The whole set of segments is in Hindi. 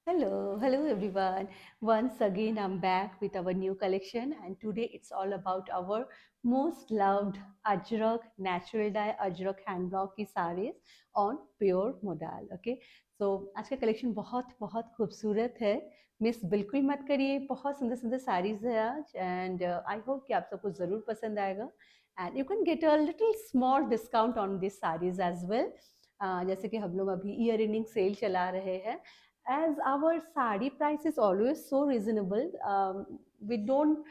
Hello everyone. Once again, I'm back with our new collection, and today it's all about our most loved Ajrak natural dye Ajrak hand block की sarees on pure modal. Okay, so आज का कलेक्शन बहुत बहुत खूबसूरत है. मिस बिल्कुल मत करिए, बहुत सुंदर सुंदर साड़ीज है आज एंड आई होप कि आप सबको ज़रूर पसंद आएगा and you can get a little small discount on this saris as well. जैसे कि हम लोग अभी ईयर एंडिंग सेल चला रहे हैं. As our sari price is always so reasonable, we don't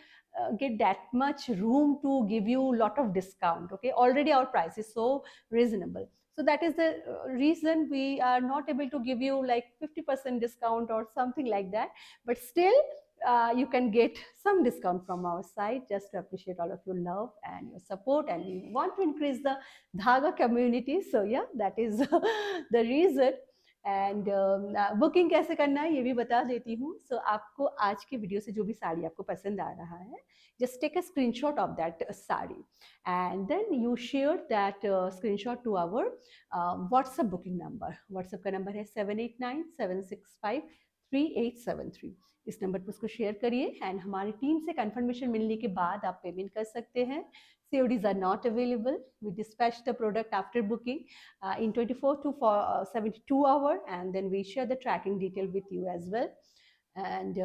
get that much room to give you a lot of discount. Okay, already our price is so reasonable, so that is the reason we are not able to give you like 50% discount or something like that, but still you can get some discount from our side just to appreciate all of your love and your support, and we want to increase the dhaga community. So yeah, that is the reason. And booking कैसे करना है ये भी बता देती हूँ. सो आपको आज की वीडियो से जो भी साड़ी आपको पसंद आ रहा है, just take a screenshot of that sari and then you share that screenshot to our WhatsApp booking number. WhatsApp का नंबर है 7897653873. इस नंबर पर उसको शेयर करिए एंड हमारी टीम से कंफर्मेशन मिलने के बाद आप पेमेंट कर सकते हैं. CODs are not available. We dispatch the product after booking in 24 to 72 hour, and then we share the tracking detail with you as well. And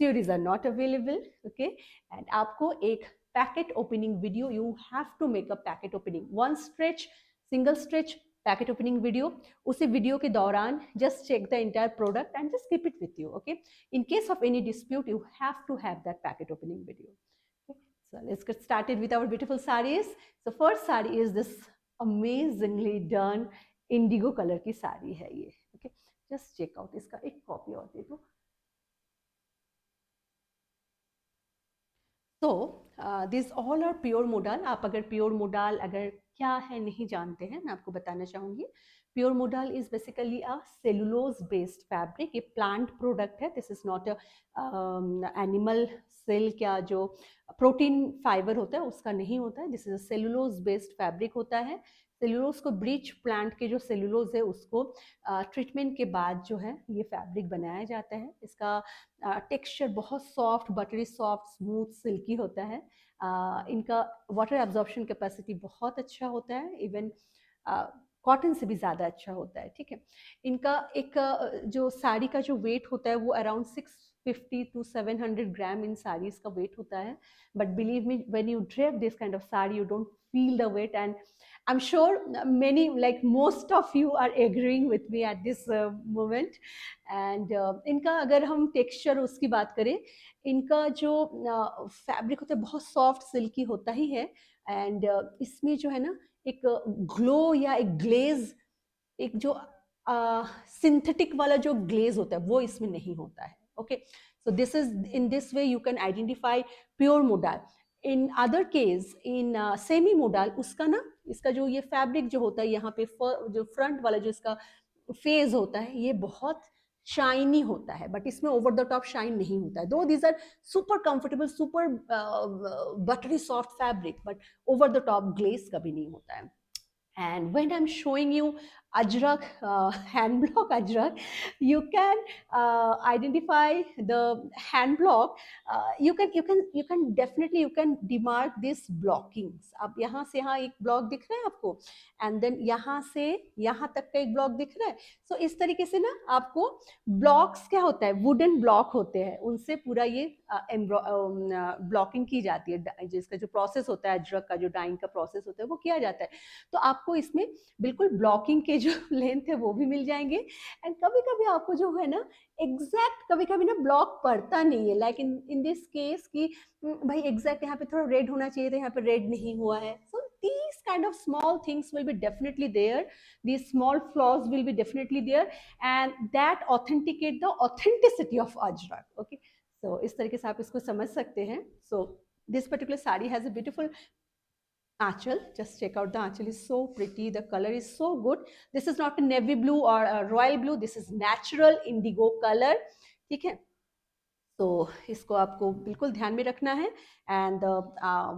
CODs are not available. Okay, and आपको एक packet opening video, you have to make a packet opening, one stretch, single stretch packet opening video. उसी वीडियो के दौरान just check the entire product and just keep it with you. Okay, in case of any dispute, you have to have that packet opening video. Okay, so let's get started with our beautiful sarees. So first saree is this amazingly done indigo colour की साड़ी है ये. Okay, just check out. इसका एक कॉपी और दे दो. तो this all are pure modal. आप अगर प्योर मोडाल अगर क्या है नहीं जानते हैं, मैं आपको बताना चाहूँगी. Pure modal is basically a cellulose based fabric. ये प्लांट प्रोडक्ट है. This is not a animal silk या जो प्रोटीन फाइबर होता है उसका नहीं होता है. This is a cellulose based fabric होता है. सेलुलोज को ब्रीच प्लांट के जो सेलुलोज है उसको ट्रीटमेंट के बाद जो है ये फैब्रिक बनाया जाता है. इसका टेक्सचर बहुत soft, buttery soft, smooth, silky होता है. इनका वाटर एब्जॉर्प्शन कैपेसिटी बहुत अच्छा होता है. इवन कॉटन से भी ज़्यादा अच्छा होता है. ठीक है, इनका एक जो साड़ी का जो वेट होता है वो अराउंड 650 to 700 ग्राम इन साड़ीज का वेट होता है. But believe me, when you drape this kind of sari you don't feel the weight, and I'm sure many, like most of you, are agreeing with me at this moment. And इनका अगर हम टेक्सचर उसकी बात करें, इनका जो फैब्रिक होता है बहुत सॉफ्ट सिल्की होता ही है. एंड इसमें जो है ना एक ग्लो या एक ग्लेज, एक जो सिंथेटिक वाला जो ग्लेज होता है वो इसमें नहीं होता है. Okay, so this is in this way you can identify pure modal. In other case, in semi modal, उसका ना इसका जो ये फैब्रिक जो होता है यहाँ पे जो फ्रंट वाला जो इसका फेज होता है ये बहुत शाइनी होता है. बट इसमें ओवर द टॉप शाइन नहीं होता है. दो these are super comfortable, super buttery soft fabric, but over the top glaze कभी नहीं होता है. And when I'm showing you Ajrak, hand block Ajrak, you can identify the hand block. You can definitely you can demark these blockings. अब यहाँ से यहाँ एक ब्लॉक दिख रहा है आपको, एंड देन यहाँ से यहाँ तक का एक ब्लॉक दिख रहा है. सो इस तरीके से ना आपको ब्लॉक्स क्या होता है, वुडन ब्लॉक होते हैं, उनसे पूरा ये ब्लॉकिंग की जाती है. जिसका जो प्रोसेस होता है अजरक का जो डाइंग का प्रोसेस होता है वो किया जाता है. तो आपको इसमें बिल्कुल ब्लॉकिंग के जो लेंथ है वो भी मिल जाएंगे. एंड कभी कभी आपको जो है ना एग्जैक्ट, कभी कभी ना ब्लॉक पड़ता नहीं है, लाइक इन दिस केस कि भाई एग्जैक्ट यहाँ पे थोड़ा रेड होना चाहिए था, यहाँ पे रेड नहीं हुआ है. सो these kind of small things will be definitely there. These small flaws will be definitely there, and that authenticate the authenticity of Ajrak. Okay, so इस तरीके से आप इसको समझ सकते हैं. So this particular sari has a beautiful Achal. Just check out the Achal is so pretty. The color is so good. This is not a navy blue or a royal blue. This is natural indigo color. ठीक है. तो इसको आपको बिल्कुल ध्यान में रखना है. And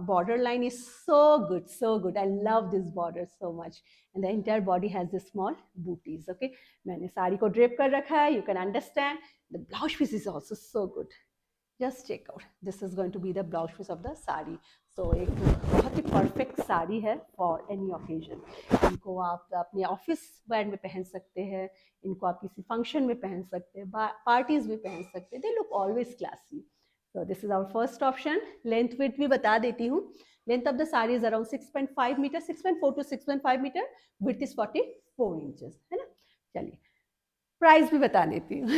border line is so good, so good. I love this border so much. And the entire body has this small booties. Okay, मैंने साड़ी को ड्रेप कर रखा है. You can understand the blouse piece is also so good. Just check out, this is going to be the blouse piece of the sari. So एक बहुत ही परफेक्ट साड़ी है फॉर एनी ओकेजन. इनको आप अपने ऑफिस वेयर में पहन सकते हैं, इनको आप किसी फंक्शन में पहन सकते हैं, पार्टीज में पहन सकते हैं. They look always classy. So this is our first option. Length width भी बता देती हूँ. Length of the sari is around 6.5 metre, 6.4 to 6.5 metre. Width is 44 inches, है ना. चलिए प्राइस भी बता देती हूँ.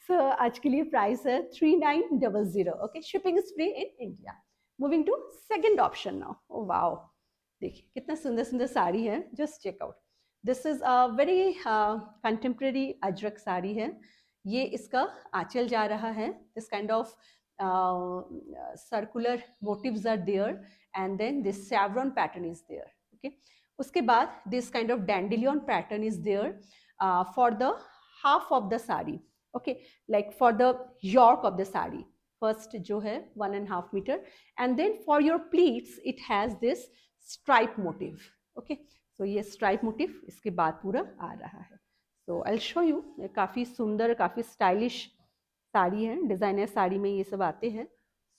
सो आज के लिए प्राइस है 3900. Okay, shipping is free in India. Moving to second option now. Oh wow, देखिए कितना सुंदर सुंदर साड़ी है. Just check out. This is a very contemporary ajrakh sari है. ये इसका आंचल जा रहा है. This kind of circular motifs are there and then this chevron pattern is there. Okay, उसके बाद this kind of dandelion pattern is there for the half of the sari. Okay, like for the yoke of the sari, first जो है 1.5 meter, and then for your pleats it has this stripe motive. Okay, so ये stripe motive इसके बाद पूरा आ रहा है. So I'll show you. काफ़ी सुंदर, काफ़ी स्टाइलिश साड़ी है. डिज़ाइनर साड़ी में ये सब आते हैं.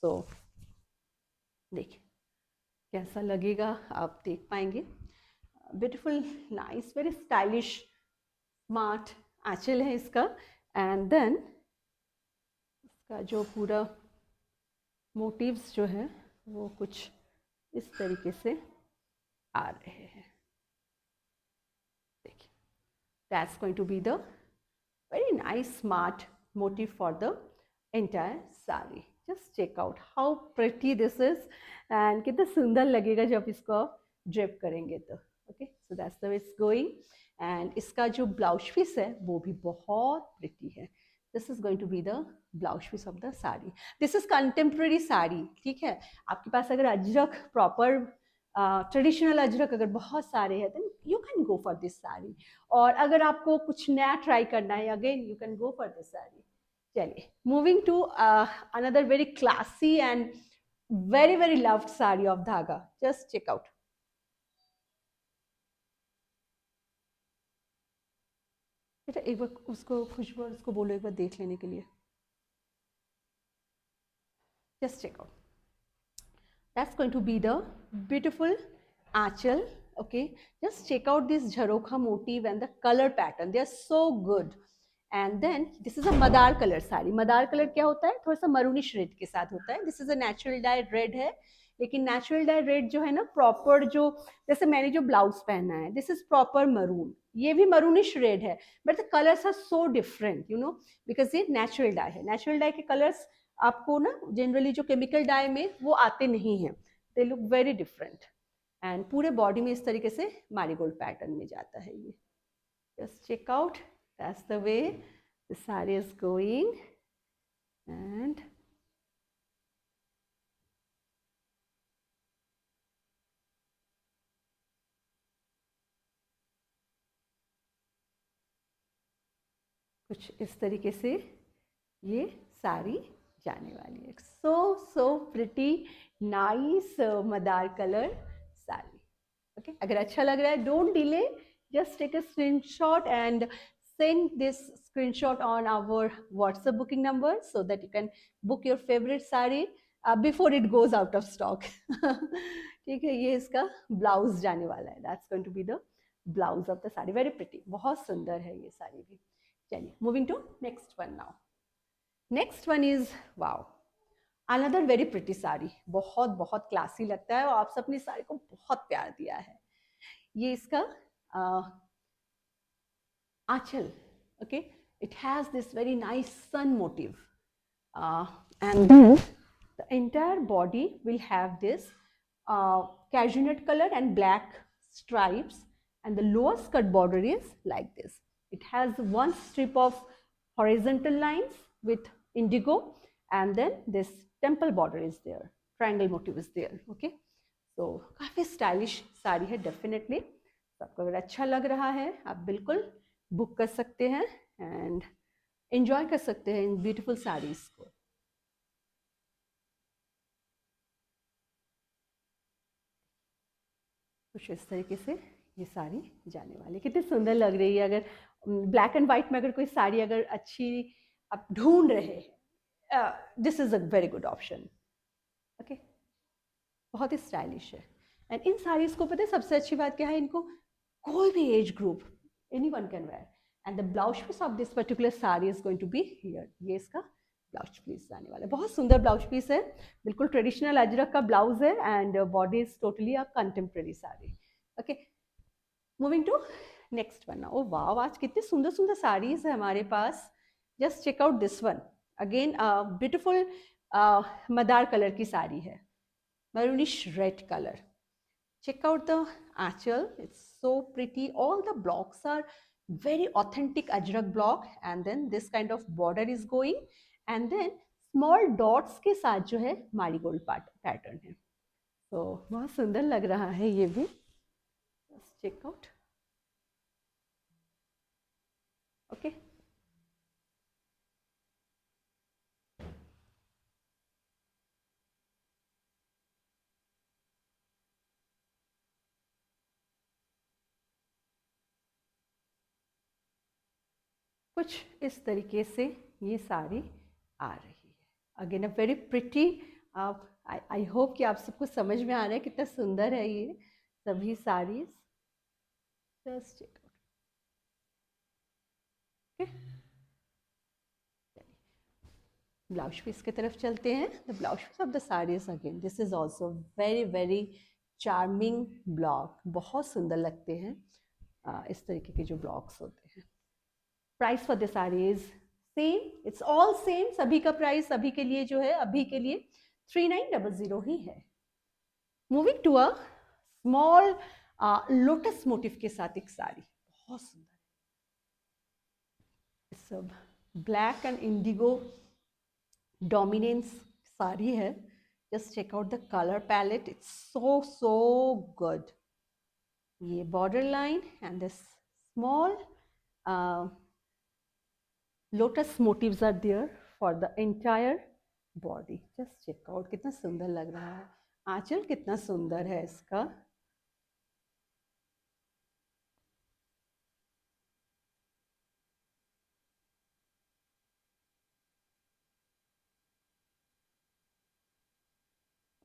So देखिए कैसा लगेगा आप देख पाएंगे. Beautiful, nice, very stylish, smart आंचल है इसका. एंड देन इसका जो पूरा मोटिव्स जो है वो कुछ इस तरीके से आ रहे हैं. देखिए, that's going to be the very nice smart motif for the entire sari. Just check out how pretty this is. And कितना सुंदर लगेगा जब इसको आप ड्रेप करेंगे तो. Okay, so that's the way it's going. And इसका जो ब्लाउज पीस है वो भी बहुत प्रिटी है. This is going to be the blouse piece of the sari. This is contemporary sari. ठीक है, आपके पास अगर अजरक प्रॉपर ट्रेडिशनल अजरक अगर बहुत सारे हैं then you can go for this sari. और अगर आपको कुछ नया ट्राई करना है again you can go for this sari. चलिए, moving to another very classy and very very loved sari of Dhaga. Just check out. बेटा एक बार उसको खुशबू उसको बोलो एक बार देख लेने के लिए. Just check out. That's going to be the beautiful aanchal. Okay, just check out this jharokha motif and the color pattern. They are so good. And then this is a Madar colour sari. Madar colour क्या होता है? थोड़ा सा मरूनिश रेड के साथ होता है. This is a natural dye red है. लेकिन नेचुरल डाई रेड जो है ना प्रॉपर, जो जैसे मैंने जो ब्लाउज पहना है दिस इज प्रॉपर मरून. ये भी मरूनिश रेड है but the colours are so different you know because ये नेचुरल डाई है. नेचुरल डाई के कलर्स आपको ना जनरली जो केमिकल डाई में वो आते नहीं हैं. They look very different. And पूरे बॉडी में इस तरीके से मैरीगोल्ड पैटर्न में जाता है ये. Just check out. That's the way the sari is going. And कुछ इस तरीके से ये साड़ी जाने वाली है. So so pretty nice madder colour sari. Okay, अगर अच्छा लग रहा है don't delay. Just take a screenshot and send this screenshot on our WhatsApp booking number so that you can book your favorite sari before it goes out of stock. ठीक है, ये इसका ब्लाउज जाने वाला है. That's going to be the blouse of the sari. Very pretty, बहुत सुंदर है ये साड़ी भी. चलिए, moving to next one now. Next one is wow, another very pretty sari. बहुत बहुत क्लासी लगता है और आप सबने इस साड़ी को बहुत प्यार दिया है. ये इसका आंचल. Okay, it has this very nice sun motive and then the entire body will have this cashew nut color and black stripes, and the lower skirt border is like this. It has one strip of horizontal lines with indigo and then this temple border is there, triangle motive is there. Okay, so काफी stylish साड़ी है definitely. आपको अगर अच्छा लग रहा है आप बिल्कुल बुक कर सकते हैं एंड एंजॉय कर सकते हैं इन ब्यूटीफुल साड़ीज को. कुछ इस तरीके से ये साड़ी जाने वाली। कितनी सुंदर लग रही है। अगर ब्लैक एंड वाइट में अगर कोई साड़ी अगर अच्छी आप ढूंढ रहे हैं, this is a very good option. Okay, बहुत ही स्टाइलिश है। एंड इन साड़ीज़ को पता है सबसे अच्छी बात क्या है, इनको कोई भी age group anyone can wear. And the blouse piece of this particular sari is going to be here. ये इसका ब्लाउज पीस आने वाला है। बहुत सुंदर ब्लाउज पीस है, बिल्कुल ट्रेडिशनल अजरक का ब्लाउज है and body is totally a contemporary sari. Okay, moving to next one. Oh wow, आज कितने सुंदर सुंदर साड़ीज है हमारे पास। Just check out this one. Again beautiful madder colour की साड़ी है, maroonish red color. Check out the achal, it's so pretty. All the blocks are very authentic ajrak block and then this kind of border is going and then small dots के साथ जो है marigold pattern है। तो बहुत सुंदर लग रहा है ये भी। Just check out. Okay. कुछ इस तरीके से ये साड़ी आ रही है। Again a very pretty. आप आई होप कि आप सबको समझ में आ रहा है कितना सुंदर है ये सभी saris. Just check out. Blouse piece की तरफ चलते हैं। The blouse piece of the saris again this is also very very charming block. बहुत सुंदर लगते हैं इस तरीके के जो ब्लॉक्स होते हैं। Price for the saris same, it's all same. सभी का प्राइस अभी के लिए जो है, अभी के लिए 3900 ही है। Moving to a small lotus motif के साथ एक साड़ी, बहुत सुंदर है। सब black and indigo dominance sari है। Just check out the colour palette, it's so so good. ये border line and this small lotus motifs are there for the entire body. Just check out, कितना सुंदर लग रहा है। आंचल कितना सुंदर है इसका।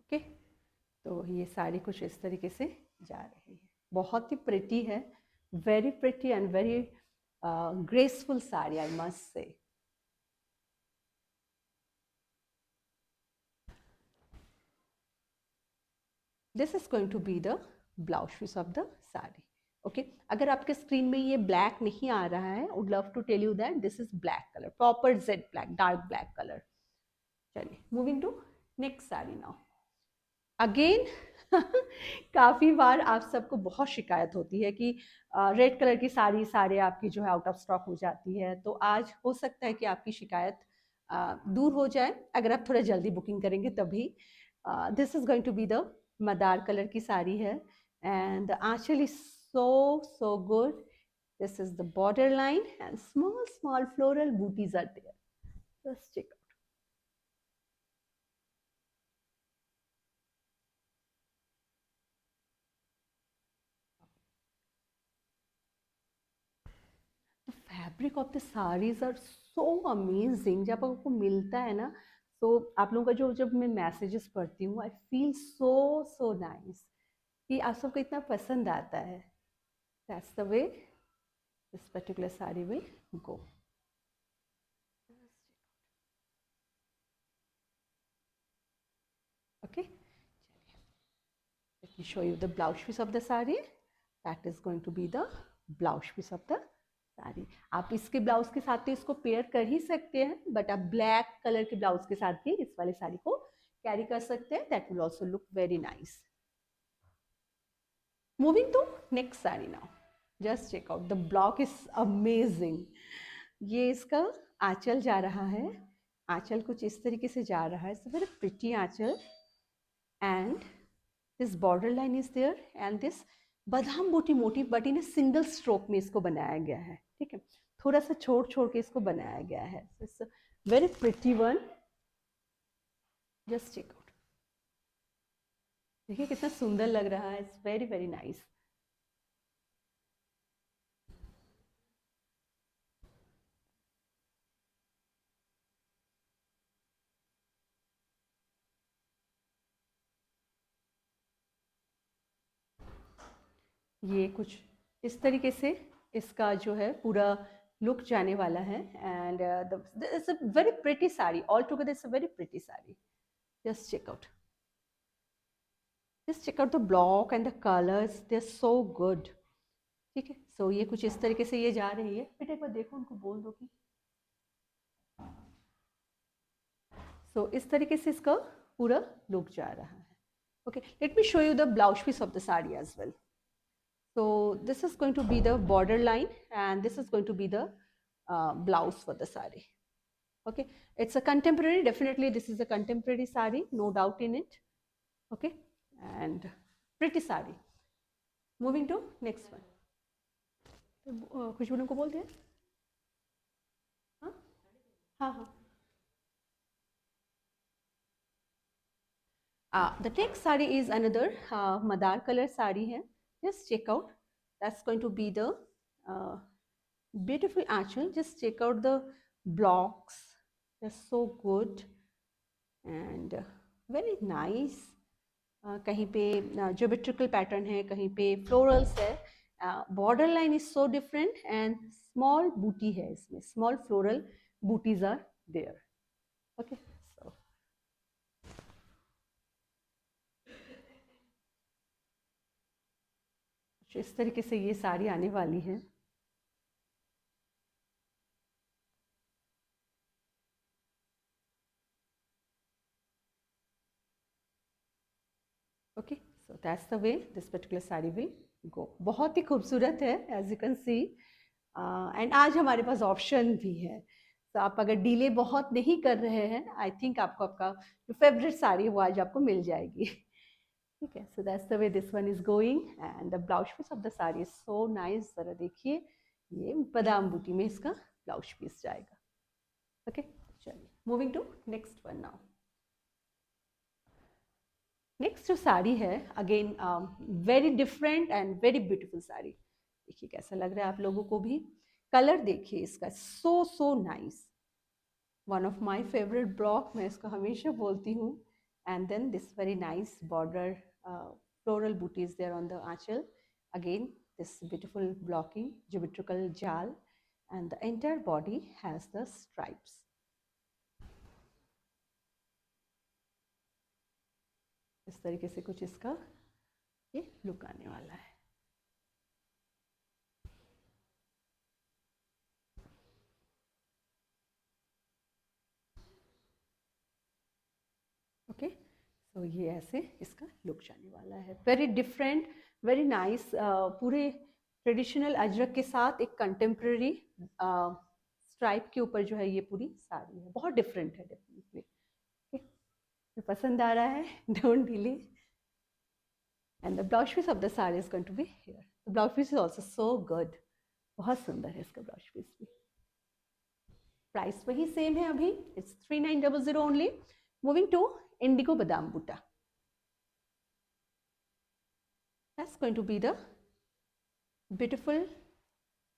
ओके, तो ये साड़ी कुछ इस तरीके से जा रही है। बहुत ही प्रिटी है, very pretty and very graceful sari, I must say. This is going to be the blouse piece of the sari. Okay, अगर आपके स्क्रीन में ये ब्लैक नहीं आ रहा है, would love to tell you that this is black colour, proper jet black, dark black colour. चलिए moving to next sari now. Again काफ़ी बार आप सबको बहुत शिकायत होती है कि रेड कलर की साड़ी सारे आपकी जो है आउट ऑफ स्टॉक हो जाती है। तो आज हो सकता है कि आपकी शिकायत दूर हो जाए अगर आप थोड़ा जल्दी बुकिंग करेंगे तभी। This is going to be the madder colour की साड़ी है and the aanchal is so so good. This is the border line and small small floral booties are there. Just check. Fabric of the saris are so amazing. जब आपको मिलता है ना, तो आप लोगों का जो जब मैं मैसेजेस पढ़ती हूँ, I feel so so nice कि आप सबको इतना पसंद आता है। That's the way this particular sari will go. Okay, let me show you the blouse piece of the saree. That is going to be the blouse piece of the sari. आप इसके ब्लाउज के साथ तो इसको पेयर कर ही सकते हैं, बट आप ब्लैक कलर के ब्लाउज के साथ भी इस वाली साड़ी को कैरी कर सकते हैं। That will also look very nice. Moving to next sari now. Just check out, the block is amazing. ये इसका आंचल जा रहा है। आंचल कुछ इस तरीके से जा रहा है। It's very pretty aanchal and this border line is there and this badam buti motif but in a single stroke में इसको बनाया गया है। ठीक है, थोड़ा सा छोड़ छोड़ के इसको बनाया गया है। Very pretty one. Just check out. देखिए कितना सुंदर लग रहा है, इट्स वेरी वेरी नाइस। ये कुछ इस तरीके से इसका जो है पूरा लुक जाने वाला है। And it's a very pretty sari, all together it's a very pretty sari. Just check out, just check out the block and the colours, they are so good. ठीक है, सो ये कुछ इस तरीके से ये जा रही है। बेटा एक बार देखो, उनको बोल दो कि इस तरीके से इसका पूरा लुक जा रहा है। Okay, let me show you the blouse piece of the sari as well. So this is going to be the border line, and this is going to be the blouse for the sari. Okay, it's a contemporary, definitely this is a contemporary sari, no doubt in it. Okay, and pretty sari. Moving to next one. खुशबू को बोलते हैं। हाँ हाँ हाँ। The next sari is another madar color sari है। Just check out, that's going to be the beautiful actual. Just check out the blocks, they're so good and very nice. कहीं पे ज्योमेट्रिकल पैटर्न है, कहीं पे फ्लोरल्स है। Border line is so different and small booti है इसमें, small floral booties are there. Okay, so इस तरीके से ये साड़ी आने वाली है। Okay, so that's the way this particular sari will go. बहुत ही खूबसूरत है as you can see. And आज हमारे पास ऑप्शन भी है, तो आप अगर डीले बहुत नहीं कर रहे हैं, आई थिंक आपको आपका जो फेवरेट साड़ी है वो आज आपको मिल जाएगी। ठीक है, so that's the way this one is going and the blouse piece of the sari is so nice. जरा देखिए, ये बादाम बूटी में इसका ब्लाउज पीस जाएगा। ओके, चलिए moving to next one now. Next जो साड़ी है, again very different and very beautiful sari. देखिए कैसा लग रहा है आप लोगों को भी, कलर देखिए इसका, so so nice, one of my favourite block, मैं इसको हमेशा बोलती हूँ। And then this very nice border, floral booties there on the achal. Again, this beautiful blocking, geometrical jal, and the entire body has the stripes. इस तरीके से कुछ इसका ये लुक आने वाला है। ओके, सो ये ऐसे इसका लुक जाने वाला है, वेरी डिफरेंट, वेरी नाइस। पूरे ट्रेडिशनल अजरक के साथ एक कंटेम्प्रेरी स्ट्राइप के ऊपर जो है ये पूरी साड़ी है, बहुत डिफरेंट है डेफिनेटली। पसंद आ रहा है, don't delay. And the blouse piece of the sari is going to be here. The blouse piece is also so good, बहुत सुंदर है इसका ब्लाउज पीस भी। प्राइस वही सेम है अभी, it's 3900 only. Moving to indigo बादाम बूटा, that's going to be the beautiful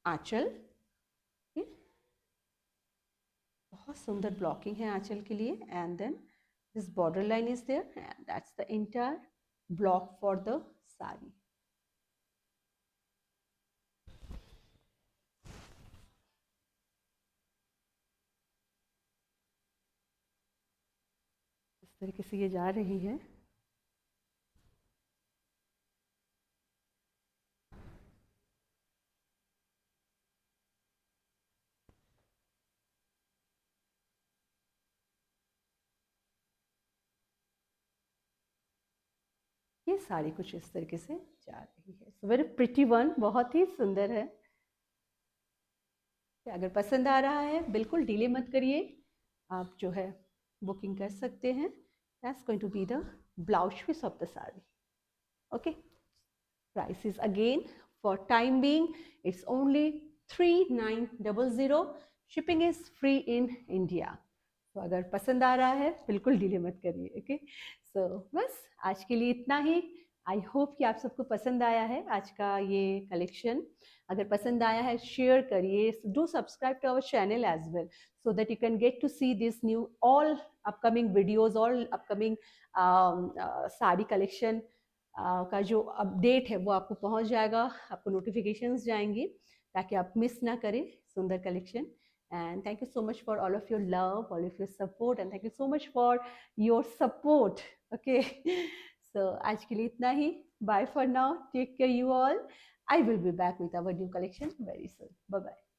आंचल। बहुत सुंदर ब्लॉकिंग है आंचल के लिए। And then this border line is there and that's the entire block for the sari. इस तरीके से ये जा रही है। ये साड़ी कुछ इस तरीके से जा रही है, वेरी प्रिटी वन, बहुत ही सुंदर है। अगर पसंद आ रहा है बिल्कुल डिले मत करिए, आप जो है बुकिंग कर सकते हैं। That's going to be the blouse piece of the sari. Okay, price is again for time being it's only 3900। Shipping is free in India. तो अगर पसंद आ रहा है बिल्कुल डिले मत करिए, ओके। सो बस आज के लिए इतना ही। आई होप कि आप सबको पसंद आया है आज का ये कलेक्शन। अगर पसंद आया है शेयर करिए, do subscribe to our channel as well, so that you can get to see this new all upcoming videos, all upcoming sari collection का जो अपडेट है वो आपको पहुंच जाएगा, आपको नोटिफिकेशंस जाएंगी, ताकि आप मिस ना करें सुंदर collection. And thank you so much for all of your love, all of your support, and thank you so much for your support. Okay. So आज के लिए इतना ही। Bye for now. Take care you all. I will be back with our new collection very soon. Bye bye.